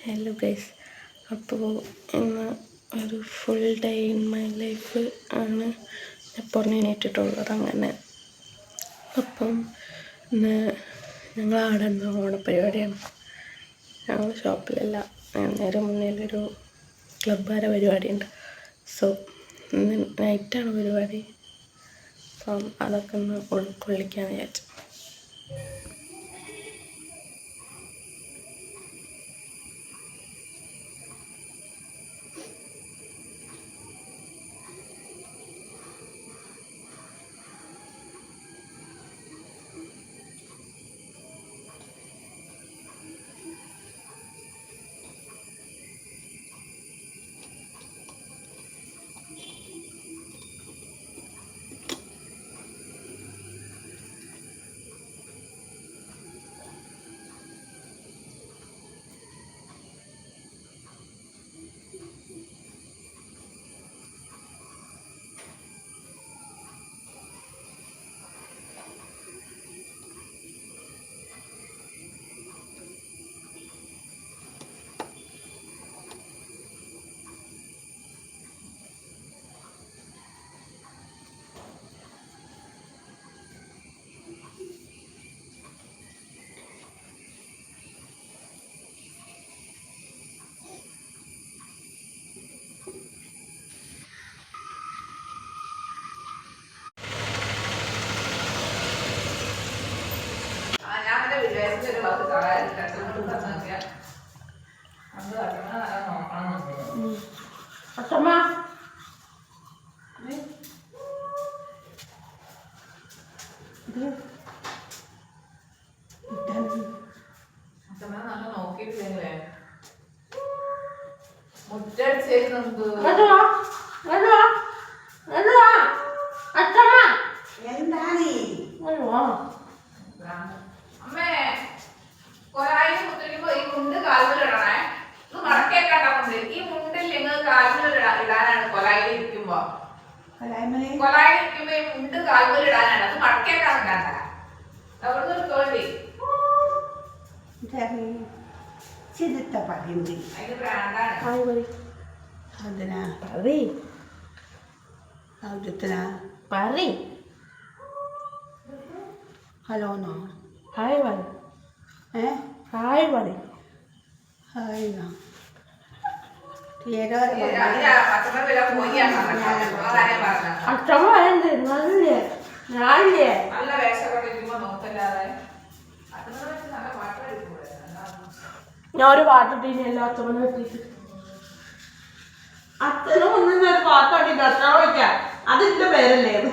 Hello guys, അപ്പോൾ ഇന്ന് ഒരു full day in my life ആണ് ഇപ്പോൾ എണീറ്റിട്ടുള്ളത്. അങ്ങനെ അപ്പം ഇന്ന് ഞങ്ങൾ അവിടെ നിന്ന് ഓണപ്പരിപാടിയാണ്. ഞങ്ങൾ ഷോപ്പിലല്ല, നേരെ മുന്നിലൊരു ക്ലബ്ബുകാരെ പരിപാടിയുണ്ട്. സോ ഇന്ന് നൈറ്റാണ് പരിപാടി. അപ്പം അതൊക്കെ ഒന്ന് ഉൾക്കൊള്ളിക്കാമെന്ന് വിചാരിച്ചു. അച്ഛമ്മ നോക്കിയിട്ടില്ലേ മുറ്റടിച്ചേരുന്നുണ്ട്. അമ്മേ കൊലായി കുത്തിരിക്കുമ്പോ ഈ മുണ്ട് കാൽമലിടണേ. ഇത് മടക്കേക്കണ്ട മുണ്ട്. ഈ മുണ്ടിൽ നിങ്ങൾ കാൽമൽ ഇടാനാണ് കൊലായിൽ ഇരിക്കുമ്പോ. കൊലായിൽ ഇരിക്കുമ്പോ ഈ മുണ്ട് കാൽമലിടാനാണ്. അത് മടക്കേക്കാൻ കണ്ട അവിടുന്ന് എടുത്തോണ്ടി. അതിന് ബ്രാൻഡാണ്. ഹലോ ഹായ് പറ. ഹായ് പറ. ഹായ് അച്ഛമ്മ നല്ല വേഷമൊക്കെ ഇരിക്കുമ്പോ നോക്കല്ലാതെ ഞാൻ ഒരു പാട്ടിട്ടീനി എല്ലാത്തവനും എത്തിയിട്ട് അച്ഛനും ഒന്നും ഒരു പാട്ടാട്ടിട്ട് അച്ഛനോ വയ്ക്കാം. അതിന്റെ പേരല്ലേ അത്.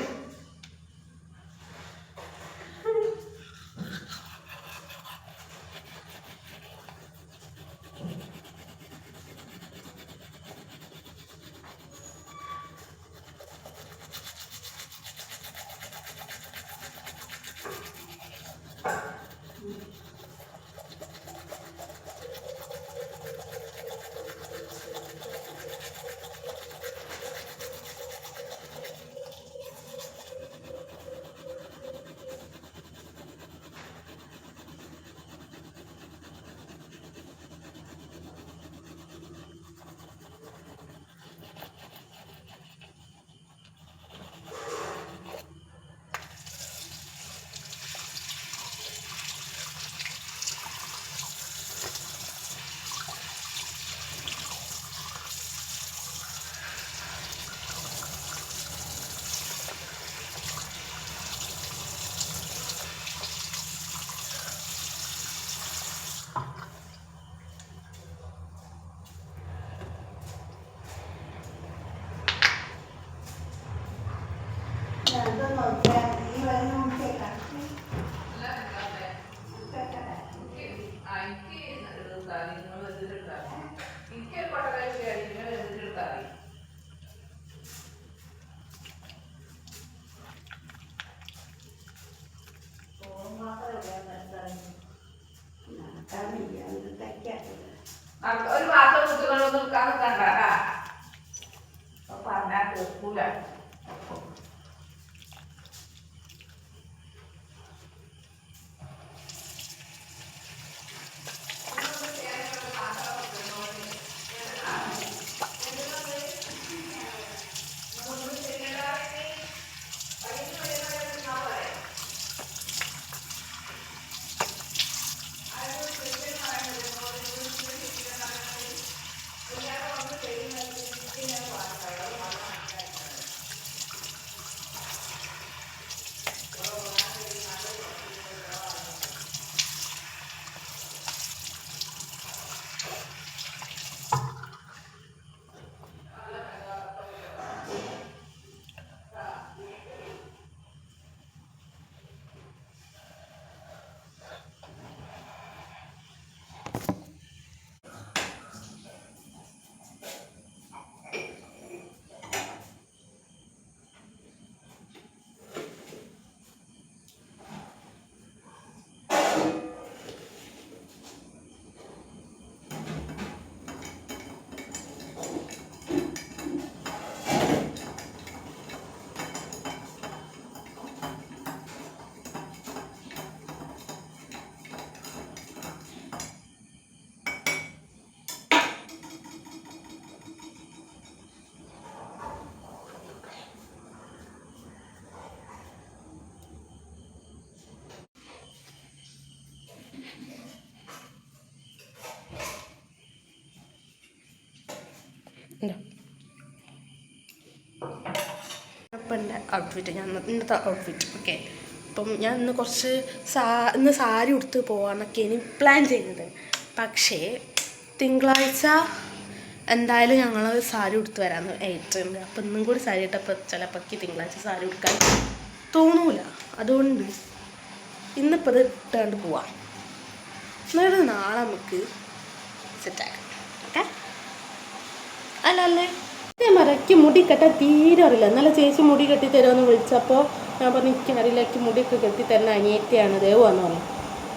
ഒരു വാർത്ത കുത്തുകളൊന്നും നിൽക്കാൻ നിൽക്കണ്ടാ. പറഞ്ഞാൽ കേൾക്കൂല. ഇപ്പം എൻ്റെ ഔട്ട്ഫിറ്റ് ഞാൻ ഇന്നത്തെ ഔട്ട്ഫിറ്റ് ഓക്കെ. അപ്പം ഞാൻ ഇന്ന് കുറച്ച് ഇന്ന് സാരി ഉടുത്ത് പോകാമെന്നൊക്കെ ഇനി പ്ലാൻ ചെയ്യുന്നത്. പക്ഷേ തിങ്കളാഴ്ച എന്തായാലും ഞങ്ങൾ സാരി ഉടുത്ത് വരാമെന്ന് ഏറ്റുണ്ട്. അപ്പം ഇന്നും കൂടി സാരി ഇട്ടപ്പോൾ ചിലപ്പോൾ തിങ്കളാഴ്ച സാരി ഉടുക്കാൻ തോന്നൂല. അതുകൊണ്ട് ഇന്നിപ്പോൾ ഇത് ഇട്ടുകൊണ്ട് പോവാം. എന്നിട്ട് നാളെ നമുക്ക് സെറ്റാക്കാം. ഓക്കെ അല്ലേ? മരയ്ക്ക് മുടി കെട്ടാൻ തീരെ അറിയില്ല. എന്നാലും ചേച്ചി മുടി കെട്ടി തരുമെന്ന് വിളിച്ചപ്പോൾ ഞാൻ പറഞ്ഞു എനിക്കറിയില്ല, എനിക്ക് മുടിയൊക്കെ കെട്ടി തരുന്ന അനിയത്തിയാണ് ദേവുവാന്ന് പറഞ്ഞു.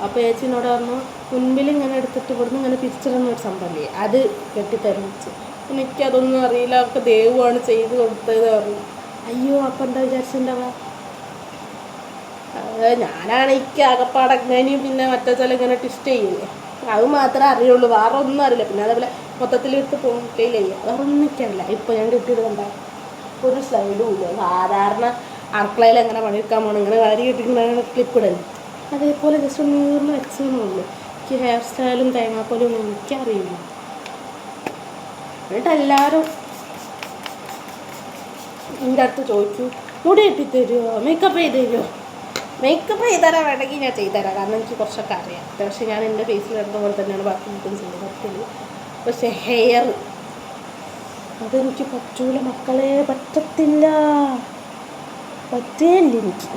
അപ്പോൾ ചേച്ചിനോട് പറഞ്ഞു മുൻപിൽ ഇങ്ങനെ എടുത്തിട്ട് ഇവിടുന്ന് ഇങ്ങനെ തിരിച്ചിടുന്ന ഒരു സംഭവമില്ലേ, അത് കെട്ടിത്തരും വെച്ച്. എനിക്കതൊന്നും അറിയില്ല, അവർക്ക് ദേവുവാണ് ചെയ്ത് കൊടുത്തത് പറഞ്ഞു. അയ്യോ അപ്പം എന്താ വിചാരിച്ചിട്ടുണ്ടാവുക? ഞാനാണ് എനിക്ക് അകപ്പാടങ്ങനെയും പിന്നെ മറ്റേ ചില ഇങ്ങനെ ട്വിസ്റ്റ് ചെയ്യില്ലേ, അത് മാത്രമേ അറിയുള്ളൂ, വേറെ ഒന്നും അറിയില്ല. പിന്നെ അതേപോലെ മൊത്തത്തിൽ എടുത്ത് പോയിട്ടില്ല ചെയ്യുക, വേറെ ഒന്നും എനിക്കറിയില്ല. ഇപ്പോൾ ഞാൻ കിട്ടിയിടുന്നുണ്ട ഒരു സ്ലൈഡും ഇല്ല. സാധാരണ അടുക്കളയിൽ എങ്ങനെ പണിയെടുക്കാൻ പോകണം, ഇങ്ങനെ വാരി കിട്ടിയിട്ടുണ്ടാണ് ക്ലിപ്പിടല്. അതേപോലെ ജസ്റ്റ് നീർന്ന് വെച്ചെന്നുള്ളൂ. എനിക്ക് ഹെയർ സ്റ്റൈലും തേങ്ങാക്കോലും ഒന്നും എനിക്കറിയില്ല. എന്നിട്ട് എല്ലാവരും എൻ്റെ അടുത്ത് ചോദിച്ചു മുടി കെട്ടി തരുമോ, മേക്കപ്പ് ചെയ്ത് തരുമോ? മേക്കപ്പ് ചെയ്തുതരാൻ വേണമെങ്കിൽ ഞാൻ ചെയ്തുതരാം, കാരണം എനിക്ക് കുറച്ചൊക്കെ അറിയാം. പക്ഷേ ഞാൻ എൻ്റെ ഫേസിൽ ഇടുന്ന പോലെ തന്നെയാണ് ബാക്കി ഇതും ചെയ്ത് പറ്റില്ല. പക്ഷേ ഹെയർ അതെനിക്ക് പറ്റൂല മക്കളെ, പറ്റത്തില്ല, പറ്റേയില്ല എനിക്ക്.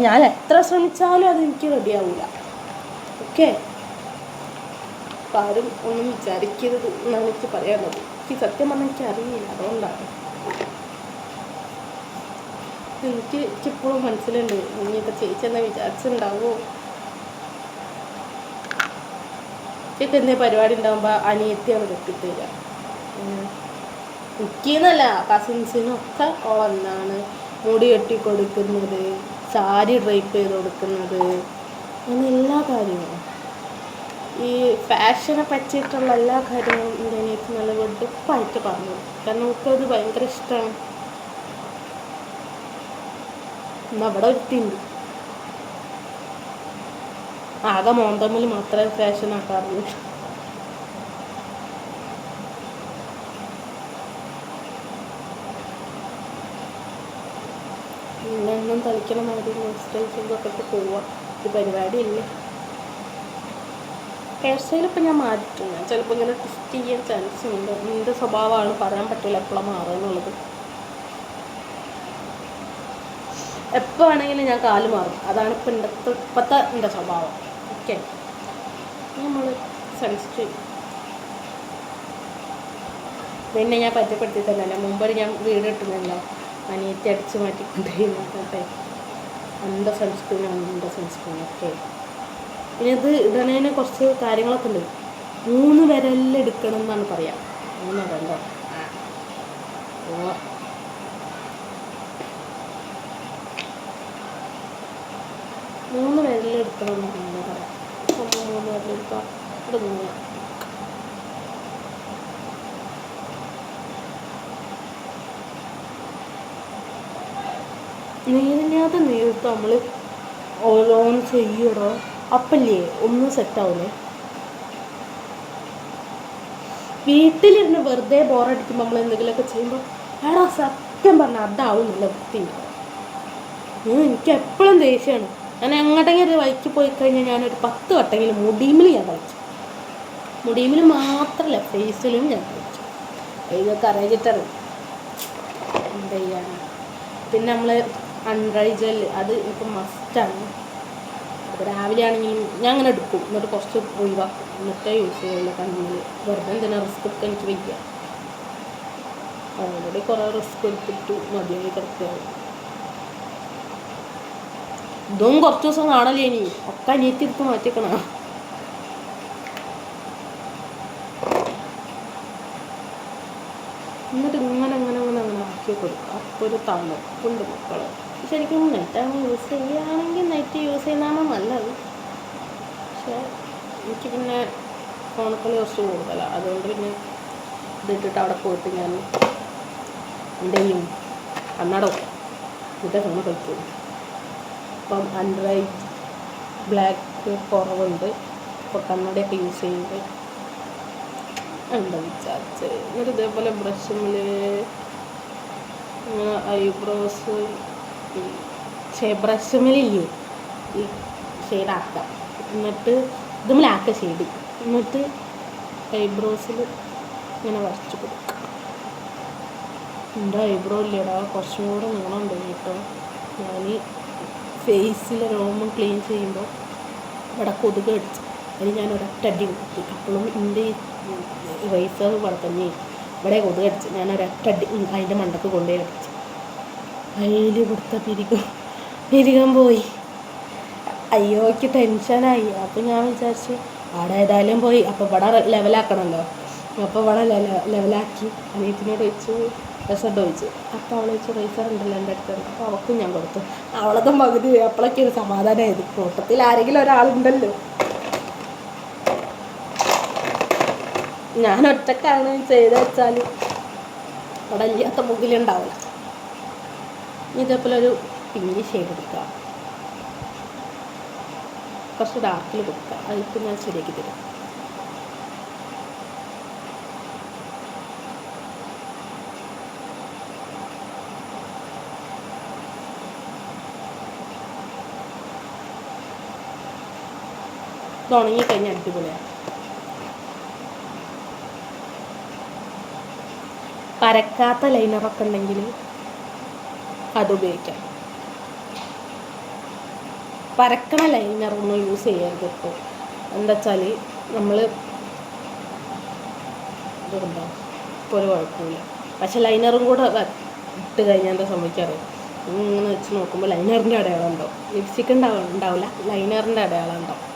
ഞാൻ എത്ര ശ്രമിച്ചാലും അതെനിക്ക് റെഡിയാവില്ല. ഓക്കെ, അപ്പം ആരും ഒന്നും വിചാരിക്കരുത് എന്നാണ് എനിക്ക് പറയാനുള്ളത്. എനിക്ക് സത്യം പറഞ്ഞാൽ എനിക്ക് അറിയില്ല, അതുകൊണ്ടാണ്. എനിക്കിപ്പോഴും മനസ്സിലുണ്ട് ഇനിയിപ്പോൾ ചേച്ചി എന്നാ വിചാരിച്ചിട്ടുണ്ടാവുമോ. ചേച്ചി എന്തേ പരിപാടി ഉണ്ടാകുമ്പോൾ അനിയത്തിയാണ് കെട്ടിത്തരിക. എനിക്കെന്നല്ല കസിൻസിനൊക്കെ ഓളെന്നാണ് മുടി കെട്ടി കൊടുക്കുന്നത്, സാരി ഡ്രൈപ്പ് ചെയ്ത് കൊടുക്കുന്നത്, അങ്ങനെ എല്ലാ കാര്യങ്ങളും. ഈ ഫാഷനെ പറ്റിയിട്ടുള്ള എല്ലാ കാര്യങ്ങളും എൻ്റെ അനിയത്തി നല്ല വെടുപ്പായിട്ട് പറഞ്ഞു, കാരണം നമുക്കത് ഭയങ്കര ഇഷ്ടമാണ്. ഇന്ന് അവിടെ ഒരുത്തിണ്ട്, ആകെ മോന്തമ്മിൽ മാത്രമേ ഫാഷൻ ആക്കാറുള്ളൂ. എന്നും തളിക്കണ മാതിരി സ്റ്റൈൽസൊക്കെ ഇട്ട് പോവാം. ഒരു പരിപാടിയില്ലേ. ഹെയർ സ്റ്റൈൽ ഇപ്പം ഞാൻ മാറ്റിട്ടുണ്ട്. ചിലപ്പോൾ ഇങ്ങനെ ട്വിസ്റ്റ് ചെയ്യാൻ ചാൻസ് ഉണ്ട്. എൻ്റെ സ്വഭാവമാണ്, പറയാൻ പറ്റില്ല എപ്പോഴാണ് മാറുക എന്നുള്ളത്. എപ്പോൾ വേണമെങ്കിലും ഞാൻ കാല് മാറും, അതാണ് ഇപ്പം ഇപ്പോഴത്തെ എൻ്റെ സ്വഭാവം. ഓക്കെ, നമ്മൾ സൺസ്ക്രീൻ പിന്നെ ഞാൻ പരിചയപ്പെടുത്തി തന്നെയല്ല, മുമ്പൊരു ഞാൻ വീഡിയോ ഇട്ടുന്നല്ലോ അനിയത്തി അടിച്ച് മാറ്റിക്കൊണ്ടിരുന്നോട്ടെ. എൻ്റെ സൺസ്ക്രീനാണ് എൻ്റെ സൺസ്ക്രീൻ. ഓക്കെ, പിന്നെ ഇത് ഇടണേന് കുറച്ച് കാര്യങ്ങളൊക്കെ ഉണ്ട്. 3 വിരലിൽ എടുക്കണം എന്നാണ് പറയാം. 3 വിരലോ 3 വിരലെടുക്കണം എന്നാണ് പറയാം. 3 വിരലെടുക്കാം. ഇത് 3 നേരില്ലാതെ നേരിട്ട് നമ്മൾ ഓരോന്ന് ചെയ്യടോ, അപ്പല്ലേ ഒന്നും സെറ്റാവൂലേ. വീട്ടിലിരുന്ന് വെറുതെ ബോറടിക്കുമ്പോൾ നമ്മൾ എന്തെങ്കിലുമൊക്കെ ചെയ്യുമ്പോൾ എടാ സത്യം പറഞ്ഞാൽ അതാവുന്നില്ല വൃത്തി. എനിക്ക് എപ്പോഴും ദേഷ്യമാണ്. ഞാൻ എങ്ങോട്ടെങ്കിലും ഒരു വഴിക്ക് പോയി കഴിഞ്ഞാൽ ഞാനൊരു 10 വട്ടെങ്കിലും മുടിയുമിൽ ഞാൻ കളിച്ചു. മുടിയുമിൽ മാത്രമല്ല ഫേസിലും ഞാൻ കളിച്ചു. ഇതൊക്കെ അറിയിച്ചിട്ടാണ് എന്താ ചെയ്യാണ്. പിന്നെ നമ്മൾ അൺഡ്രൈ ജെൽ അത് എനിക്ക് മസ്റ്റാണ്. അപ്പോൾ രാവിലെ ആണെങ്കിലും ഞാൻ അങ്ങനെ എടുക്കും, എന്നിട്ട് കുറച്ച് ഒഴിവാക്കും, എന്നിട്ടേ യൂസ് ചെയ്യുള്ളൂ കണ്ണിൽ. വെറുതെ എന്തിനാ റിസ്ക് എടുക്കാൻ എനിക്ക് വയ്ക്കുക. ഓൾറെഡി കുറേ റിസ്ക് എടുത്തിട്ട് മതിയായി കിടക്കുകയാണ്. ഇതും കുറച്ച് ദിവസം കാണല്ലേ ഇനി, ഒക്കെ അനിയത്തിയെടുത്ത് മാറ്റിക്കണം. എന്നിട്ട് ഇങ്ങനെ അങ്ങനെ അങ്ങനെ അങ്ങനെ ആക്കി കൊടുക്കുക. അപ്പോൾ ഒരു തണുപ്പുണ്ട് മക്കൾ. ശരിക്കും നെറ്റാണ് യൂസ് ചെയ്യുകയാണെങ്കിൽ നെറ്റ് യൂസ് ചെയ്യുന്നതാണ് നല്ലത്. പക്ഷേ എനിക്ക് പിന്നെ ഫോണിൽ കുറച്ച് കൂടുതലാണ്, അതുകൊണ്ട് പിന്നെ ഇതിട്ടിട്ട് അവിടെ പോയിട്ട് ഞാൻ എന്ത് ചെയ്യും, കണ്ണട എന്നിട്ട് ഫോൺ കളിക്കും. അപ്പം അണ്ടർ ബ്ലാക്ക് കുറവുണ്ട്, അപ്പോൾ കണ്ണടയൊക്കെ യൂസ് ചെയ്യുന്നത് എന്താ വിചാരിച്ച്. എന്നിട്ട് ഇതേപോലെ ബ്രഷിൽ ഐബ്രോസ് ബ്രഷുമിലില്ലേ ഈ ഷെയ്ഡാക്കാം. എന്നിട്ട് ഇതുമിലാക്കുക ഷെയ്ഡ്. എന്നിട്ട് ഐബ്രോസിൽ ഇങ്ങനെ വരച്ച് കൊടുക്കുക. എൻ്റെ ഐബ്രോ ഇല്ലടാ, കുറച്ചും കൂടെ നീളമുണ്ട് കേട്ടോ. ഞാൻ ഫേസിലെ രോമം ക്ലീൻ ചെയ്യുമ്പോൾ ഇവിടെ കൊതുക് അടിച്ചു. അതിന് ഞാൻ ഒരൊറ്റടി കൊടുത്തു. അപ്പോഴും എൻ്റെ ഈ റൈസർ വളർത്തന്നെ ഇവിടെ കൊതുക് അടിച്ചു. ഞാൻ ഒരൊറ്റടി അതിൻ്റെ മണ്ടക്ക് കൊണ്ടുപോയി അടിച്ചു. അതിൽ കൊടുത്ത പിരികം പോയി. അയ്യോ എനിക്ക് ടെൻഷനായി. അപ്പോൾ ഞാൻ വിചാരിച്ചു അവിടെ ഏതായാലും പോയി, അപ്പോൾ ഇവിടെ ലെവലാക്കണമല്ലോ. അപ്പോൾ ഇവിടെ ലെവലാക്കി അനിയത്തിനോട് വെച്ചു റൈസർ ചോദിച്ചു. അപ്പോൾ അവൾ വെച്ച് റൈസർ ഉണ്ടല്ലോ എൻ്റെ അടുത്തുണ്ട്. അപ്പോൾ അവൾക്കും ഞാൻ കൊടുത്തു. അവളതും പകുതി അപ്പോഴൊക്കെ ഒരു സമാധാനമായത്. കൂട്ടത്തിൽ ആരെങ്കിലും ഒരാളുണ്ടല്ലോ. ഞാൻ ഒറ്റക്കാണ് ചെയ്ത് വെച്ചാൽ അവിടെ ഇല്ലാത്ത മുകിലുണ്ടാവില്ല. ഇതേപോലെ ഒരു പിങ്ക് ഷെയ്ഡ് കൊടുക്കുക, കുറച്ച് ഡാർക്കിൽ കൊടുക്കുക. അതിപ്പോൾ ഞാൻ ശരിയാക്കി തരും. ഇത് ഉണങ്ങിക്കഴിഞ്ഞാൽ അടിപൊളിയാണ്. പരക്കാത്ത ലൈനറൊക്കെ ഉണ്ടെങ്കിൽ അതുപയോഗിക്കാം. പരക്കണ ലൈനറൊന്നും യൂസ് ചെയ്യരുത് ഇപ്പോൾ. എന്താ വെച്ചാൽ നമ്മൾ ഇതുണ്ടോ ഇപ്പോൾ ഒരു കുഴപ്പമില്ല. പക്ഷെ ലൈനറും കൂടെ ഇട്ട് കഴിഞ്ഞാൽ എന്താ സംഭവിക്കാറ്, ഇങ്ങനെ വെച്ച് നോക്കുമ്പോൾ ലൈനറിൻ്റെ അടയാളം ഉണ്ടാവും. ലിപ്സ്റ്റിക്ക് ഉണ്ടാവില്ല, ലൈനറിൻ്റെ അടയാളം ഉണ്ടാവും.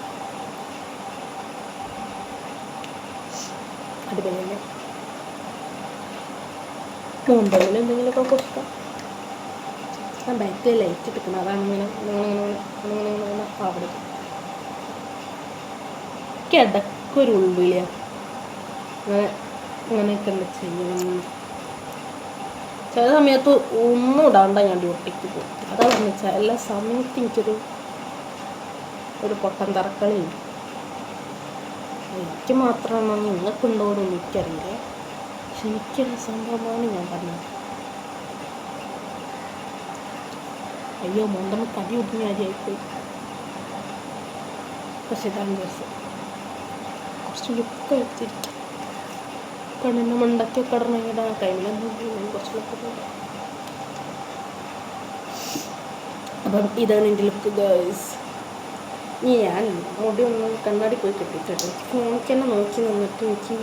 അതുപോലെ മുമ്പെങ്കിലും എന്തെങ്കിലുമൊക്കെ കൊടുക്കാം. ആ ബാക്കിൽ ലൈറ്റ് ഇട്ടിക്കണം, അതാണ് ഇങ്ങനെ അവിടെ കിടക്കൊരു ഉൾവിളിയാണ്. അങ്ങനെയൊക്കെ എന്താ ചെയ്യണം. ചില സമയത്ത് ഒന്നും ഇടാണ്ട ഞാൻ ഡ്യൂട്ടിക്ക് പോകും. അതാണെന്ന് വെച്ചാൽ എല്ലാ സമയത്തും ഒരു പൊട്ടൻ തറക്കളിയുണ്ട്. എനിക്ക് മാത്രമാണ്, നിങ്ങൾക്കുണ്ടോയെന്ന് എനിക്കറിയില്ല. പക്ഷെ എനിക്കൊരു സംഭവമാണ് ഞാൻ പറഞ്ഞത്. അയ്യോ മോന്തമ്മ കടി ഒതുങ്ങി ആദ്യമായിപ്പോയി. പക്ഷെ ഇതാണ് ദിവസം കുറച്ച് ലുക്ക് വെച്ചിരിക്കും. കണ്ണിൻ്റെ മണ്ടയ്ക്കൊക്കെ ഇടണമെങ്കിൽ ടൈമിലൊന്നും കുറച്ച് ലുക്ക്. അപ്പം ഇതാണ് എൻ്റെ ലുക്ക് ഗേൾസ്. ഞാൻ മുടി ഒന്ന് കണ്ണാടി പോയി കെട്ടിയിട്ടോ. എനിക്ക് തന്നെ നോക്കി നിന്നിട്ട് എനിക്ക്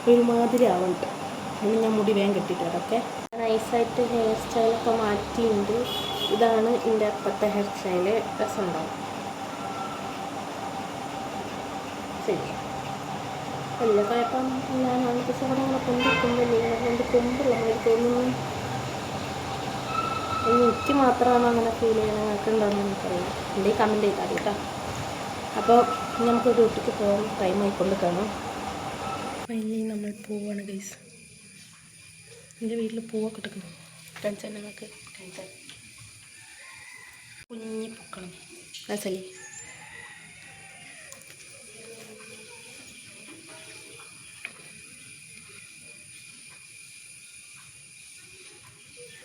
ഒരുമാതിരി ആവുന്നുണ്ട്. അതിന് ഞാൻ മുടി വേഗം കെട്ടിയിട്ടോ. ഓക്കെ, നൈസായിട്ട് ഹെയർ സ്റ്റൈലൊക്കെ മാറ്റിയിട്ടുണ്ട്. ഇതാണ് എൻ്റെ അപ്പത്തെ ഹെയർ സ്റ്റൈല്. രസമുണ്ടാവും. ശരി, വലിയ കുഴപ്പം ഞാനാണ്. പക്ഷെ അവിടെ അങ്ങനെ കൊണ്ടിരിക്കുന്നില്ല, കൊണ്ട് കൊമ്പുള്ള മാതിരി തോന്നുന്നു. എനിക്ക് മാത്രമാണ് അങ്ങനെ ഫീൽ ചെയ്യണം. നിങ്ങൾക്ക് ഉണ്ടോയെന്ന് എനിക്കറിയാം. എൻ്റെ കമൻറ്റ് ചെയ്താൽ കേട്ടോ. അപ്പോൾ നമുക്ക് ഡ്യൂട്ടിക്ക് പോകാൻ ടൈം ആയിക്കൊണ്ട് കാണാം. ഇനി നമ്മൾ പോവാണ് ഗൈസ്. എൻ്റെ വീട്ടിൽ പൂവൊക്കെ ഇട്ടിക്കണം. കാണിച്ചാൽ നിങ്ങൾക്ക് കാണിച്ചാൽ കുഞ്ഞി പൂക്കളും മനസ്സിലേ.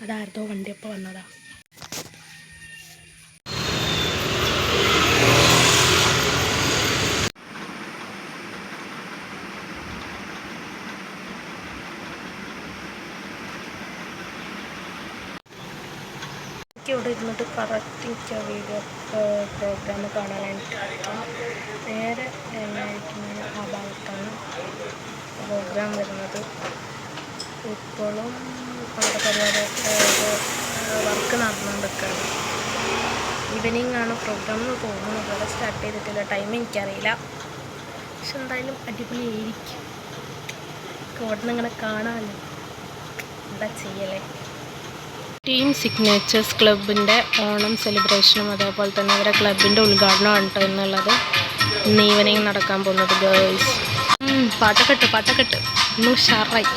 അതാരതോ വണ്ടിയപ്പോൾ വന്നതാ. ഇവിടെ ഇരുന്നിട്ട് കറക്റ്റ് എനിക്ക് വീഡിയോ പ്രോഗ്രാം കാണാനായിട്ട് നേരെ എന്നായിരിക്കുന്ന ആ ഭാഗത്താണ് പ്രോഗ്രാം വരുന്നത്. ഇപ്പോഴും അവിടെ പരിപാടിയൊക്കെ വർക്ക് നടന്നുകൊണ്ടിരിക്കുകയാണ്. ഈവനിങ് ആണ് പ്രോഗ്രാം എന്ന് തോന്നുന്നു. ഇവിടെ സ്റ്റാർട്ട് ചെയ്തിട്ടില്ല, ടൈം എനിക്കറിയില്ല. പക്ഷെ എന്തായാലും അടിപൊളിയായിരിക്കും. ഇവിടെ നിന്ന് ഇങ്ങനെ കാണാമല്ലോ. എന്താ ചെയ്യലേ. ടീം സിഗ്നേച്ചേഴ്സ് ക്ലബിൻ്റെ ഓണം സെലിബ്രേഷനും അതേപോലെ തന്നെ അവരുടെ ക്ലബിൻ്റെ ഉദ്ഘാടനമാണ് കേട്ടോ എന്നുള്ളത്. ഇന്ന് ഈവനിങ് നടക്കാൻ പോകുന്നത് ഗേൾസ്. പാട്ടക്കെട്ട് ഇന്ന് ഉഷാറായി.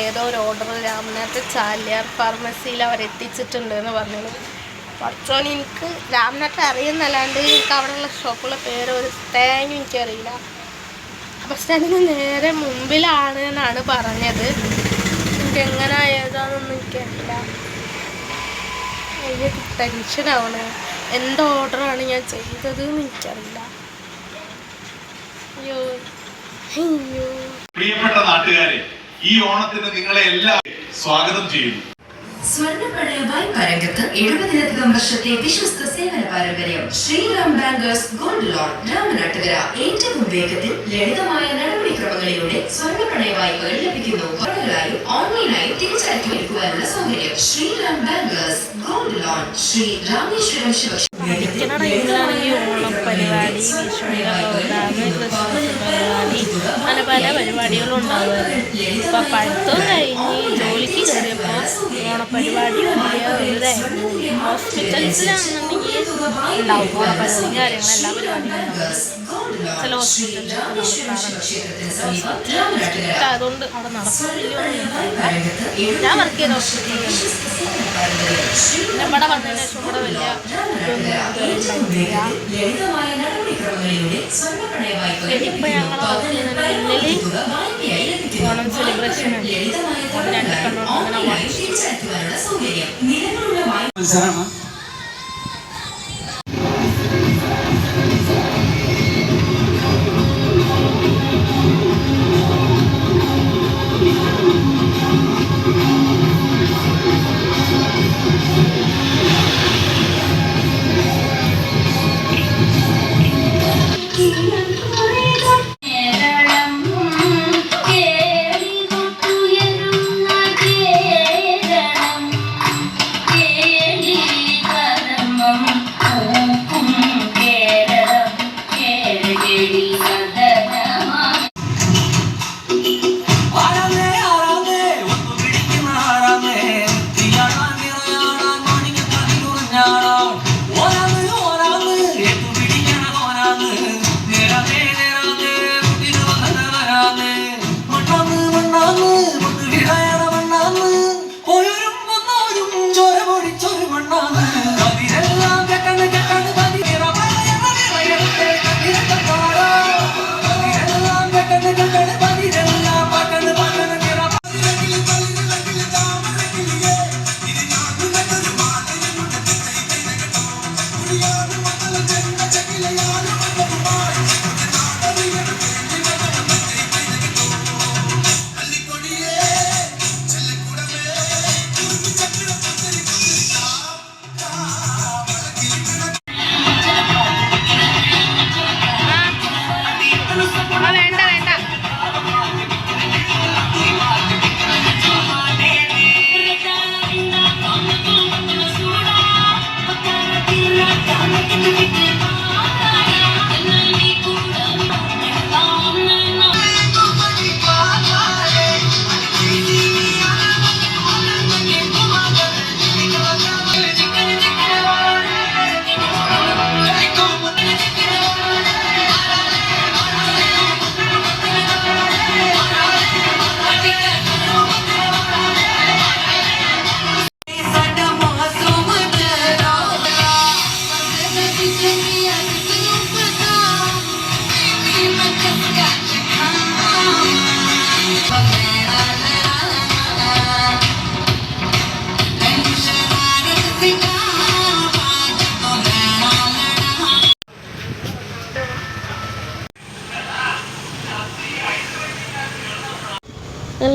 ഏതോ ഒരു ഓർഡർ രാമനാട്ട് ചാലിയാർ ഫാർമസിയിൽ അവരെത്തിച്ചിട്ടുണ്ട് എന്ന് പറഞ്ഞത്. കുറച്ചോൻ എനിക്ക് രാമനാട്ട് അറിയുന്നല്ലാണ്ട് എനിക്ക് അവിടെയുള്ള ഷോപ്പുള്ള പേര് ഒരു തേങ്ങ എനിക്കറിയില്ല. ബസ് സ്റ്റാൻഡിന് നേരെ മുമ്പിലാണ് എന്നാണ് പറഞ്ഞത്. എനിക്ക് എങ്ങനെ ഏതാണെന്നൊന്നും എനിക്കറിയില്ല. എനിക്ക് ടെൻഷനാവണ്. എന്ത് ഓർഡറാണ് ഞാൻ ചെയ്തത് എന്ന് എനിക്കറിയില്ല. അയ്യോ അയ്യോ. പ്രിയപ്പെട്ട നാട്ടുകാരെ, ഈ ഓണത്തിന് നിങ്ങളെ എല്ലാം സ്വാഗതം ചെയ്യുന്നു. സ്വർണ്ണപ്പണയമായി പരങ്കത്ത് 70-ലധികം വർഷത്തെ വിശ്വസ്ത സേവന പാരമ്പര്യം. Shriram bankers gold loan Ramanattukara. ഏറ്റവും വേഗത്തിൽ ലളിതമായ നടപടിക്രമങ്ങളിലൂടെ സ്വർണ്ണപ്പണയ വായ്പകൾ ലഭിക്കുന്നു. ഓൺലൈനായും ഓൺലൈനായും തിരിച്ചടയ്ക്കുവാനുള്ള സൗകര്യം. Shriram bankers gold loan, Shri Rameswaram ശിവക്ഷേത്രം. ഈ ഓണപ്പരിപാടി, വിഷുവിൻ്റെ പ്രോഗ്രാം, ക്രിസ്മസ് പരിപാടി, അങ്ങനെ പല പരിപാടികളും ഉണ്ടാകുമായിരുന്നു. ഇപ്പം പഠിത്തം കഴിഞ്ഞ് ജോലിക്ക് കയറിയപ്പോൾ ഓണപ്പരിപാടിയും ഇല്ല, ഒരിതായിരുന്നു. ഹോസ്പിറ്റൽസിലാണെന്നുണ്ടെങ്കിൽ ഉണ്ടാവും ഓണപ്പരിപാടി കാര്യങ്ങൾ, എല്ലാ പരിപാടികളും ഉണ്ടാവും. ചില ഹോസ്പിറ്റലിൽ അതുകൊണ്ട് അവിടെ നടക്കില്ല. ഞാൻ വർക്ക് ചെയ്ത ഹോസ്പിറ്റലിൽ പിന്നെ ഇവിടെ വന്നതിന് ശേഷം ഇവിടെ വലിയ ഇപ്പം ഞങ്ങൾ മുന്നിൽ ഓണം സെലിബ്രേഷൻ ഉണ്ട്. രണ്ട് കണ്ണോട്ട് അങ്ങനെ മത്സരമാണ്.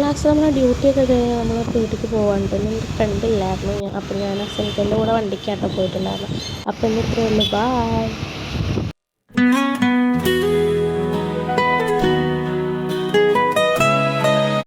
ലാസ്റ്റ് നമ്മളെ ഡ്യൂട്ടിയൊക്കെ കഴിഞ്ഞാൽ നമ്മൾ വീട്ടിലേക്ക് പോകാണ്ട്. എൻ്റെ ഫ്രണ്ട് ഇല്ലായിരുന്നു. അപ്പോൾ ഞാൻ ഹസ്ബൻഡിൻ്റെ കൂടെ വണ്ടിക്കാട്ടോ പോയിട്ടുണ്ടായിരുന്നു. അപ്പോൾ ഇന്ന് ഇത്രയേ ഉള്ളൂ. ബായ്.